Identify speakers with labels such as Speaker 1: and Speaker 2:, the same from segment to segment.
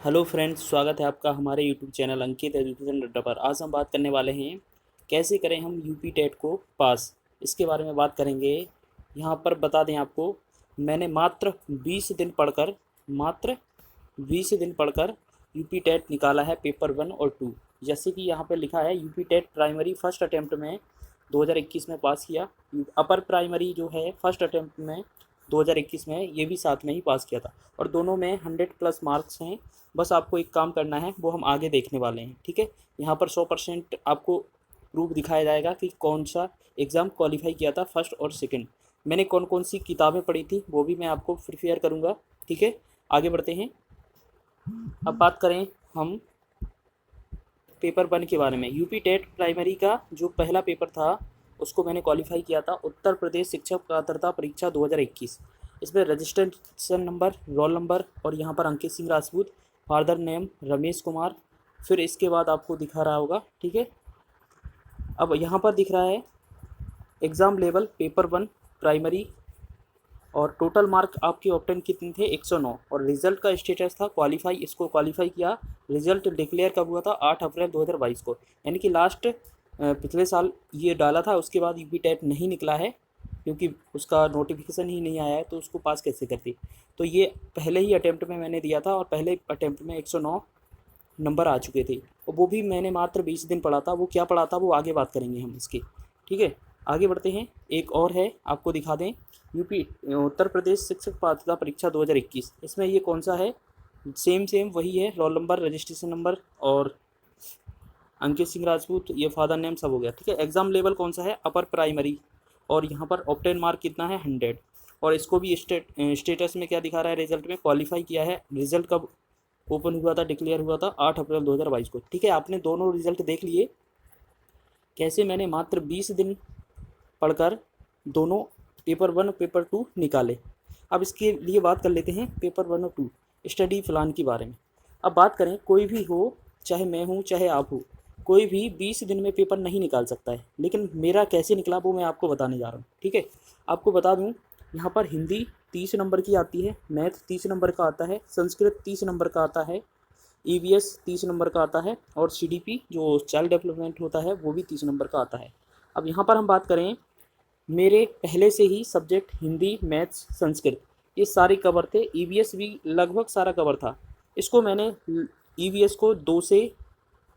Speaker 1: Hello friends, स्वागत है आपका हमारे यूट्यूब चैनल अंकित एजुकेशन अड्डा पर। आज हम बात करने वाले हैं कैसे करें हम यूपी टेट को पास। इसके बारे में बात करेंगे। यहाँ पर बता दें आपको, मैंने मात्र 20 दिन पढ़कर यूपी टेट निकाला है, पेपर 1 और 2। जैसे कि यहाँ पर लिखा है, UP TET primary first attempt में 2021 में पास किया। अपर प्राइमरी जो है फर्स्ट अटैम्प्ट में 2021 में, ये भी साथ में ही पास किया था और दोनों में 100+ मार्क्स हैं। बस आपको एक काम करना है, वो हम आगे देखने वाले हैं। ठीक है, यहाँ पर 100% आपको प्रूफ दिखाया जाएगा कि कौन सा एग्ज़ाम क्वालिफाई किया था फर्स्ट और सेकंड। मैंने कौन कौन सी किताबें पढ़ी थी वो भी मैं आपको प्रिपेयर करूँगा। ठीक है, आगे बढ़ते हैं। अब बात करें हम पेपर 1 के बारे में। यूपी टेट प्राइमरी का जो पहला पेपर था उसको मैंने क्वालिफाई किया था, उत्तर प्रदेश शिक्षक पात्रता परीक्षा 2021। इसमें रजिस्ट्रेशन नंबर, रोल नंबर और यहाँ पर अंकित सिंह राजपूत, फादर नेम रमेश कुमार। फिर इसके बाद आपको दिखा रहा होगा, ठीक है। अब यहाँ पर दिख रहा है एग्ज़ाम लेवल पेपर 1 प्राइमरी और टोटल मार्क आपके ऑप्टेन कितने थे, 109। और रिज़ल्ट का स्टेटस था क्वालिफाई। इसको क्वालिफाई किया। रिज़ल्ट डिक्लेयर कब हुआ था, 8 अप्रैल 2022 को। यानी कि लास्ट पिछले साल ये डाला था, उसके बाद यूपी टेट नहीं निकला है क्योंकि उसका नोटिफिकेशन ही नहीं आया है, तो उसको पास कैसे करती। तो ये पहले ही अटैम्प्ट में मैंने दिया था और पहले अटैम्प्ट में 109 नंबर आ चुके थे। और वो भी मैंने मात्र 20 दिन पढ़ा था। वो क्या पढ़ा था वो आगे बात करेंगे हम इसकी। ठीक है, आगे बढ़ते हैं। एक और है, आपको दिखा दें, यूपी उत्तर प्रदेश शिक्षक पात्रता परीक्षा 2021। इसमें ये कौन सा है, सेम वही है, रोल नंबर, रजिस्ट्रेशन नंबर और अंकित सिंह राजपूत, ये फादर नेम सब हो गया। ठीक है, एग्ज़ाम लेवल कौन सा है, अपर प्राइमरी। और यहाँ पर ऑप्टेन मार्क कितना है, 100। और इसको भी स्टेटस में क्या दिखा रहा है, रिजल्ट में क्वालिफाई किया है। रिजल्ट कब ओपन हुआ था, डिक्लेयर हुआ था, 8 अप्रैल 2022 को। ठीक है, आपने दोनों रिजल्ट देख लिए। कैसे मैंने मात्र 20 दिन पढ़कर दोनों पेपर 1 और पेपर 2 निकाले। अब इसके लिए बात कर लेते हैं पेपर 1 और 2 स्टडी प्लान के बारे में। अब बात करें, कोई भी हो, चाहे मैं हूँ चाहे आप हो, कोई भी 20 दिन में पेपर नहीं निकाल सकता है। लेकिन मेरा कैसे निकला वो मैं आपको बताने जा रहा हूँ। ठीक है, आपको बता दूँ, यहाँ पर हिंदी 30 नंबर की आती है, मैथ 30 नंबर का आता है, संस्कृत 30 नंबर का आता है, ईवीएस 30 नंबर का आता है और सीडीपी जो चाइल्ड डेवलपमेंट होता है वो भी 30 नंबर का आता है। अब यहाँ पर हम बात करें, मेरे पहले से ही सब्जेक्ट हिंदी, मैथ्स, संस्कृत ये सारे कवर थे। ईवीएस भी लगभग सारा कवर था। इसको मैंने ईवीएस को 2 से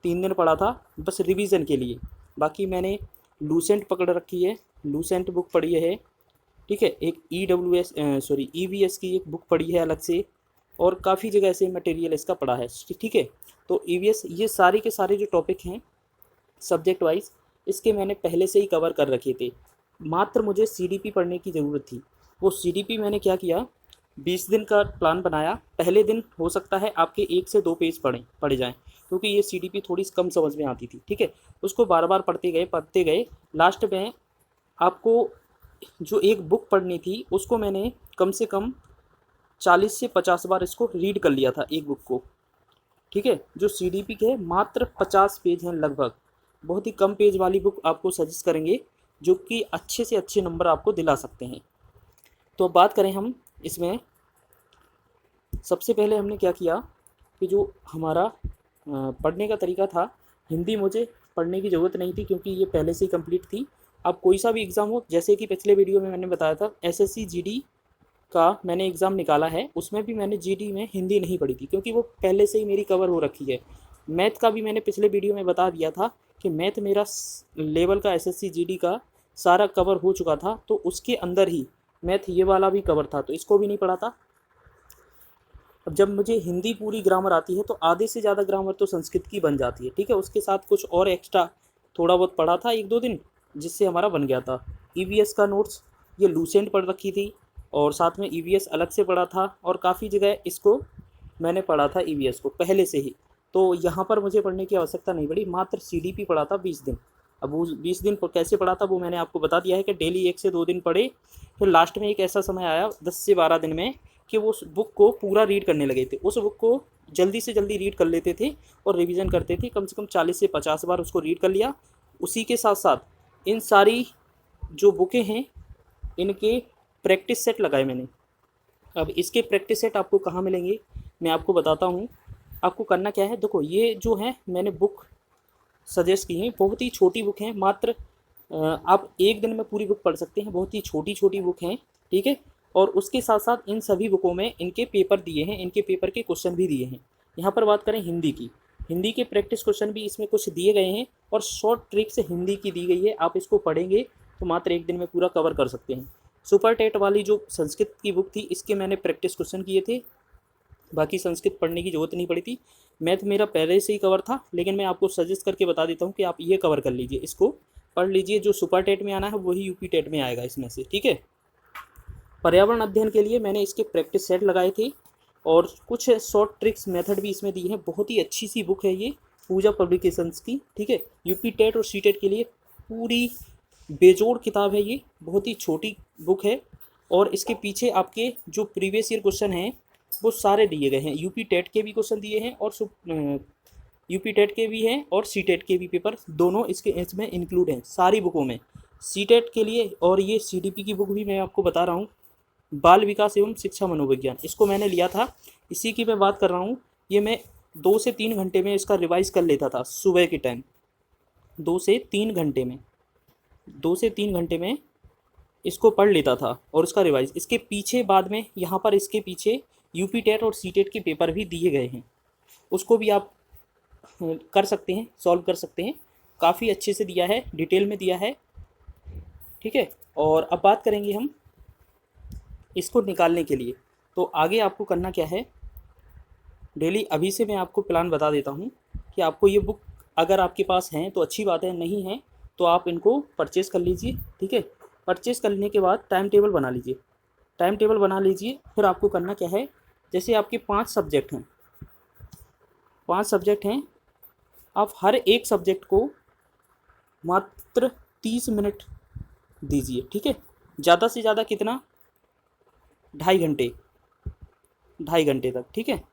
Speaker 1: 3 दिन पढ़ा था बस रिवीजन के लिए। बाकी मैंने लूसेंट पकड़ रखी है, लूसेंट बुक पढ़ी है। ठीक है, एक ईवीएस की एक बुक पढ़ी है अलग से और काफ़ी जगह से मटेरियल इसका पढ़ा है। ठीक है, तो ईवीएस ये सारे के सारे जो टॉपिक हैं सब्जेक्ट वाइज, इसके मैंने पहले से ही कवर कर रखे थे। मात्र मुझे सीडीपी पढ़ने की ज़रूरत थी। वो सीडीपी मैंने क्या किया, 20 दिन का प्लान बनाया। पहले दिन हो सकता है आपके 1 से 2 पेज पढ़े जाएँ, क्योंकि ये सीडीपी थोड़ी कम समझ में आती थी। ठीक है, उसको बार बार पढ़ते गए। लास्ट में आपको जो एक बुक पढ़नी थी उसको मैंने कम से कम 40 से 50 बार इसको रीड कर लिया था, एक बुक को। ठीक है, जो सीडीपी के मात्र 50 पेज हैं लगभग। बहुत ही कम पेज वाली बुक आपको सजेस्ट करेंगे जो कि अच्छे से अच्छे नंबर आपको दिला सकते हैं। तो अब बात करें हम इसमें, सबसे पहले हमने क्या किया कि जो हमारा पढ़ने का तरीका था, हिंदी मुझे पढ़ने की ज़रूरत नहीं थी क्योंकि ये पहले से ही कंप्लीट थी। अब कोई सा भी एग्ज़ाम हो, जैसे कि पिछले वीडियो में मैंने बताया था एसएससी जीडी का मैंने एग्ज़ाम निकाला है, उसमें भी मैंने जीडी में हिंदी नहीं पढ़ी थी क्योंकि वो पहले से ही मेरी कवर हो रखी है। मैथ का भी मैंने पिछले वीडियो में बता दिया था कि मैथ मेरा लेवल का एसएससी जीडी का सारा कवर हो चुका था, तो उसके अंदर ही मैथ ये वाला भी कवर था, तो इसको भी नहीं पढ़ा था। अब जब मुझे हिंदी पूरी ग्रामर आती है तो आधे से ज़्यादा ग्रामर तो संस्कृत की बन जाती है। ठीक है, उसके साथ कुछ और एक्स्ट्रा थोड़ा बहुत पढ़ा था 1-2 दिन, जिससे हमारा बन गया था। ईवीएस का नोट्स ये लूसेंट पढ़ रखी थी और साथ में ईवीएस अलग से पढ़ा था और काफ़ी जगह इसको मैंने पढ़ा था ईवीएस को पहले से ही। तो यहाँ पर मुझे पढ़ने की आवश्यकता नहीं पड़ी, मात्र सीडीपी पढ़ा था 20 दिन। अब वो 20 दिन कैसे पढ़ा था वो मैंने आपको बता दिया है कि डेली 1 से 2 दिन पढ़े। फिर लास्ट में एक ऐसा समय आया 10 से 12 दिन में कि वो उस बुक को पूरा रीड करने लगे थे। उस बुक को जल्दी से जल्दी रीड कर लेते थे और रिवीजन करते थे। कम से कम 40 से 50 बार उसको रीड कर लिया। उसी के साथ साथ इन सारी जो बुकें हैं इनके प्रैक्टिस सेट लगाए मैंने। अब इसके प्रैक्टिस सेट आपको कहाँ मिलेंगे मैं आपको बताता हूँ। आपको करना क्या है, देखो ये जो है मैंने बुक सजेस्ट की है, बहुत ही छोटी बुक है, मात्र आप एक दिन में पूरी बुक पढ़ सकते हैं, बहुत ही छोटी छोटी बुक हैं, ठीक है। और उसके साथ साथ इन सभी बुकों में इनके पेपर दिए हैं, इनके पेपर के क्वेश्चन भी दिए हैं। यहाँ पर बात करें हिंदी की, हिंदी के प्रैक्टिस क्वेश्चन भी इसमें कुछ दिए गए हैं और शॉर्ट ट्रिक से हिंदी की दी गई है। आप इसको पढ़ेंगे तो मात्र एक दिन में पूरा कवर कर सकते हैं। सुपर टेट वाली जो संस्कृत की बुक थी, इसके मैंने प्रैक्टिस क्वेश्चन किए थे, बाकी संस्कृत पढ़ने की ज़रूरत नहीं पड़ी थी। मैथ मेरा पहले से ही कवर था, लेकिन मैं आपको सजेस्ट करके बता देता हूँ कि आप ये कवर कर लीजिए, इसको पढ़ लीजिए। जो सुपर टेट में आना है वही यूपी टेट में आएगा इसमें से, ठीक है। पर्यावरण अध्ययन के लिए मैंने इसके प्रैक्टिस सेट लगाए थे और कुछ शॉर्ट ट्रिक्स मेथड भी इसमें दी हैं। बहुत ही अच्छी सी बुक है ये, पूजा पब्लिकेशंस की, ठीक है। यूपी टेट और सी टेट के लिए पूरी बेजोड़ किताब है ये, बहुत ही छोटी बुक है। और इसके पीछे आपके जो प्रीवियस ईयर क्वेश्चन हैं वो सारे दिए गए हैं। यूपी टेट के भी क्वेश्चन दिए हैं और यूपी टेट के भी हैं और सी टेट के भी पेपर, दोनों इसमें इंक्लूड हैं सारी बुकों में। सी टेट के लिए और ये CDP की बुक भी मैं आपको बता रहा हूँ, बाल विकास एवं शिक्षा मनोविज्ञान, इसको मैंने लिया था, इसी की मैं बात कर रहा हूँ। ये मैं 2 से 3 घंटे में इसका रिवाइज़ कर लेता था सुबह के टाइम, 2 से 3 घंटे में इसको पढ़ लेता था और उसका रिवाइज। इसके पीछे बाद में यहाँ पर इसके पीछे यूपी टेट और सी टेट के पेपर भी दिए गए हैं, उसको भी आप कर सकते हैं, सॉल्व कर सकते हैं। काफ़ी अच्छे से दिया है, डिटेल में दिया है, ठीक है। और अब बात करेंगे हम इसको निकालने के लिए। तो आगे आपको करना क्या है, डेली अभी से मैं आपको प्लान बता देता हूँ कि आपको ये बुक अगर आपके पास हैं तो अच्छी बात है, नहीं है तो आप इनको परचेज़ कर लीजिए, ठीक है। परचेज़ करने के बाद टाइम टेबल बना लीजिए, टाइम टेबल बना लीजिए। फिर आपको करना क्या है, जैसे आपके 5 सब्जेक्ट हैं, 5 सब्जेक्ट हैं, आप हर एक सब्जेक्ट को मात्र 30 मिनट दीजिए, ठीक है। ज़्यादा से ज़्यादा कितना, 2.5 घंटे तक, ठीक है।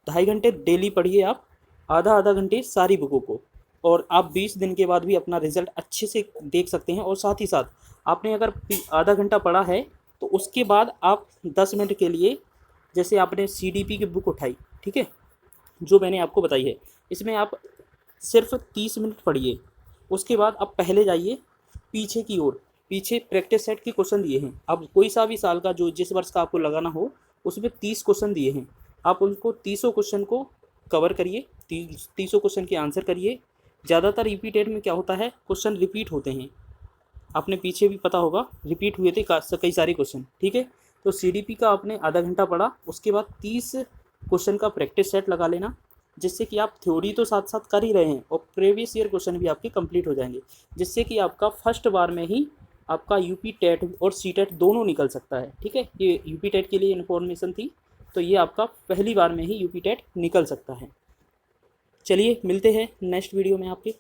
Speaker 1: 2.5 घंटे डेली पढ़िए आप, आधा घंटे सारी बुकों को, और आप 20 दिन के बाद भी अपना रिज़ल्ट अच्छे से देख सकते हैं। और साथ ही साथ आपने अगर आधा घंटा पढ़ा है तो उसके बाद आप 10 मिनट के लिए, जैसे आपने CDP की बुक उठाई, ठीक है, जो मैंने आपको बताई है, इसमें आप सिर्फ 30 मिनट पढ़िए। उसके बाद आप पहले जाइए पीछे की ओर, पीछे प्रैक्टिस सेट के क्वेश्चन दिए हैं। अब कोई सा भी साल का जो जिस वर्ष का आपको लगाना हो, उसमें 30 क्वेश्चन दिए हैं, आप उनको 30 क्वेश्चन को कवर करिए, 30 क्वेश्चन के आंसर करिए। ज़्यादातर यूपी टेट में क्या होता है, क्वेश्चन रिपीट होते हैं, आपने पीछे भी पता होगा रिपीट हुए थे कई सारे क्वेश्चन, ठीक है। तो CDP का आपने आधा घंटा पढ़ा, उसके बाद 30 क्वेश्चन का प्रैक्टिस सेट लगा लेना, जिससे कि आप थ्योरी तो साथ साथ कर ही रहे हैं और प्रीवियस ईयर क्वेश्चन भी आपके कंप्लीट हो जाएंगे, जिससे कि आपका फर्स्ट बार में ही आपका यूपी टेट और सी टेट दोनों निकल सकता है, ठीक है। ये यूपी टेट के लिए इन्फॉर्मेशन थी, तो ये आपका पहली बार में ही यूपी टेट निकल सकता है। चलिए मिलते हैं नेक्स्ट वीडियो में आपके।